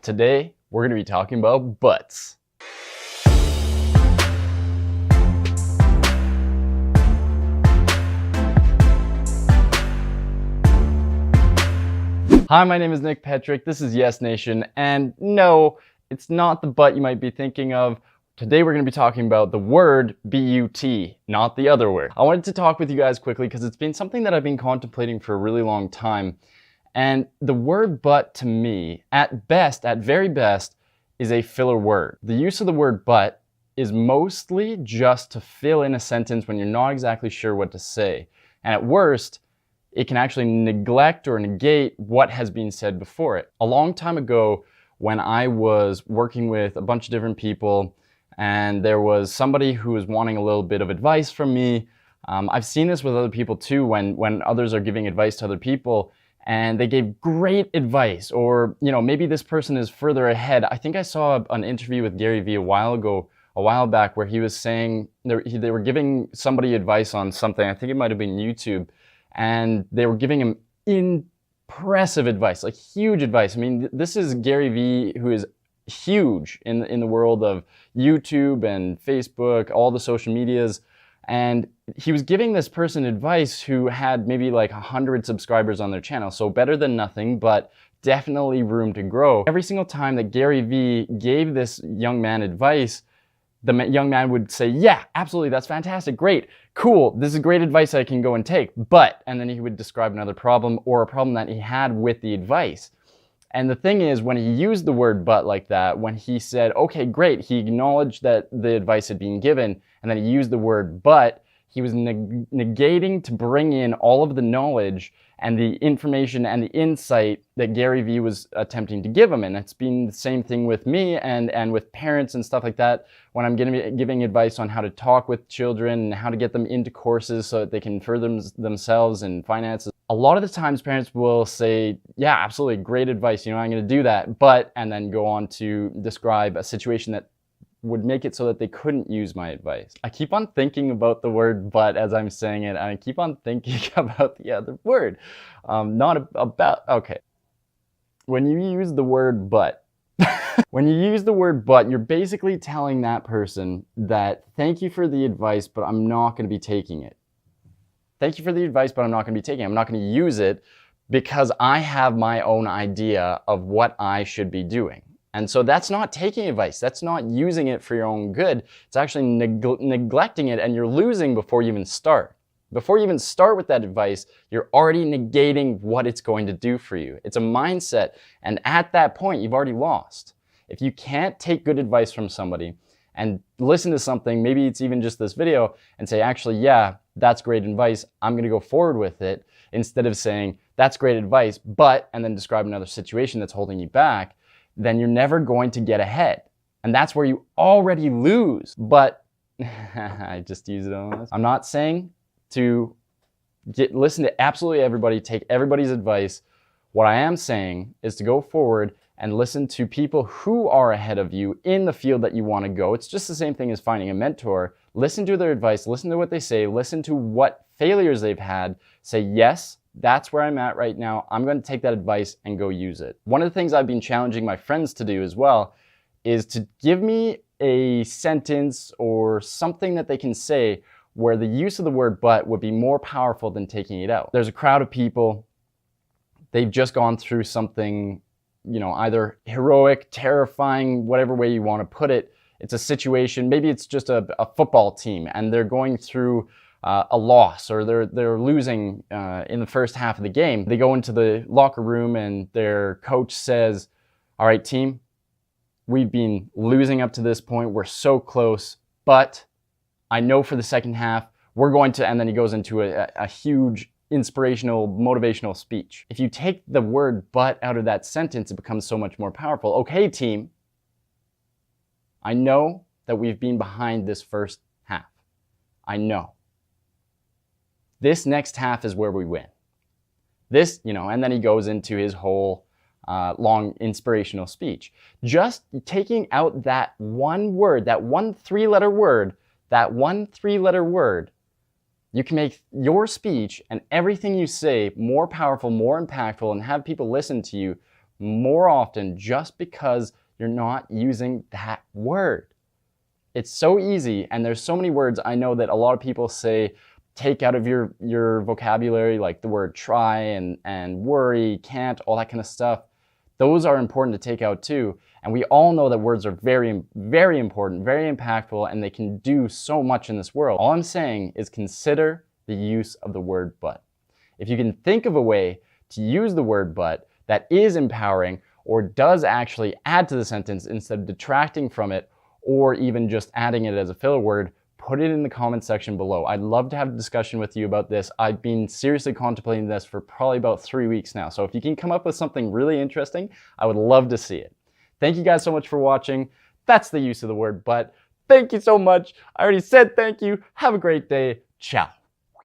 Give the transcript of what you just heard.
Today, we're going to be talking about butts. Hi, my name is Nick Petrick. This is Yes Nation, and no, it's not the butt you might be thinking of. Today we're going to be talking about the word B-U-T, not the other word. I wanted to talk with you guys quickly because it's been something that I've been contemplating for a really long time. And the word but to me, at best, at very best, is a filler word. The use of the word but is mostly just to fill in a sentence when you're not exactly sure what to say. And at worst, it can actually neglect or negate what has been said before it. A long time ago, when I was working with a bunch of different people, and there was somebody who was wanting a little bit of advice from me. I've seen this with other people too, when others are giving advice to other people, and they gave great advice, or maybe this person is further ahead. I think I saw an interview with Gary Vee a while back, where he was saying they were giving somebody advice on something. I think it might have been YouTube, and they were giving him impressive advice, like huge advice. I mean, this is Gary Vee, who is huge in the world of YouTube and Facebook, all the social medias. And he was giving this person advice who had maybe like 100 subscribers on their channel. So better than nothing, but definitely room to grow. Every single time that Gary Vee gave this young man advice, the young man would say, yeah, absolutely, that's fantastic, great, cool, this is great advice I can go and take, but, and then he would describe another problem or a problem that he had with the advice. And the thing is, when he used the word but like that, when he said, okay, great, he acknowledged that the advice had been given, and then he used the word but, he was negating to bring in all of the knowledge and the information and the insight that Gary Vee was attempting to give him. And it's been the same thing with me and with parents and stuff like that, when I'm giving advice on how to talk with children and how to get them into courses so that they can further themselves in finances. A lot of the times parents will say, yeah, absolutely, great advice, I'm going to do that, but, and then go on to describe a situation that would make it so that they couldn't use my advice. I keep on thinking about the word but as I'm saying it, and I keep on thinking about the other word. Okay. When you use the word but, you're basically telling that person that, thank you for the advice, but I'm not going to be taking it. Thank you for the advice, but I'm not going to be taking it. I'm not going to use it because I have my own idea of what I should be doing. And so that's not taking advice. That's not using it for your own good. It's actually neglecting it, and you're losing before you even start. Before you even start with that advice, you're already negating what it's going to do for you. It's a mindset, and at that point, you've already lost. If you can't take good advice from somebody and listen to something, maybe it's even just this video, and say, actually, yeah, that's great advice, I'm going to go forward with it, instead of saying, that's great advice, but, and then describe another situation that's holding you back, then you're never going to get ahead. And that's where you already lose. But I just use it on this. I'm not saying to listen to absolutely everybody, take everybody's advice. What I am saying is to go forward and listen to people who are ahead of you in the field that you want to go. It's just the same thing as finding a mentor. Listen to their advice, listen to what they say, listen to what failures they've had, say, yes, that's where I'm at right now. I'm going to take that advice and go use it. One of the things I've been challenging my friends to do as well is to give me a sentence or something that they can say where the use of the word but would be more powerful than taking it out. There's a crowd of people, they've just gone through something, either heroic, terrifying, whatever way you want to put it. It's a situation, maybe it's just a football team, and they're going through a loss, or they're losing in the first half of the game. They go into the locker room and their coach says, all right, team, we've been losing up to this point. We're so close, but I know for the second half, we're going to, and then he goes into a huge inspirational, motivational speech. If you take the word but out of that sentence, it becomes so much more powerful. Okay, team, I know that we've been behind this first half. I know. This next half is where we win. And then he goes into his whole long inspirational speech. Just taking out that one word, that one three-letter word, you can make your speech and everything you say more powerful, more impactful, and have people listen to you more often just because you're not using that word. It's so easy, and there's so many words I know that a lot of people say take out of your vocabulary, like the word try and worry, can't, all that kind of stuff. Those are important to take out too. And we all know that words are very, very important, very impactful, and they can do so much in this world. All I'm saying is consider the use of the word but. If you can think of a way to use the word but that is empowering or does actually add to the sentence instead of detracting from it or even just adding it as a filler word, put it in the comment section below. I'd love to have a discussion with you about this. I've been seriously contemplating this for probably about 3 weeks now. So if you can come up with something really interesting, I would love to see it. Thank you guys so much for watching. That's the use of the word but. Thank you so much. I already said thank you. Have a great day. Ciao.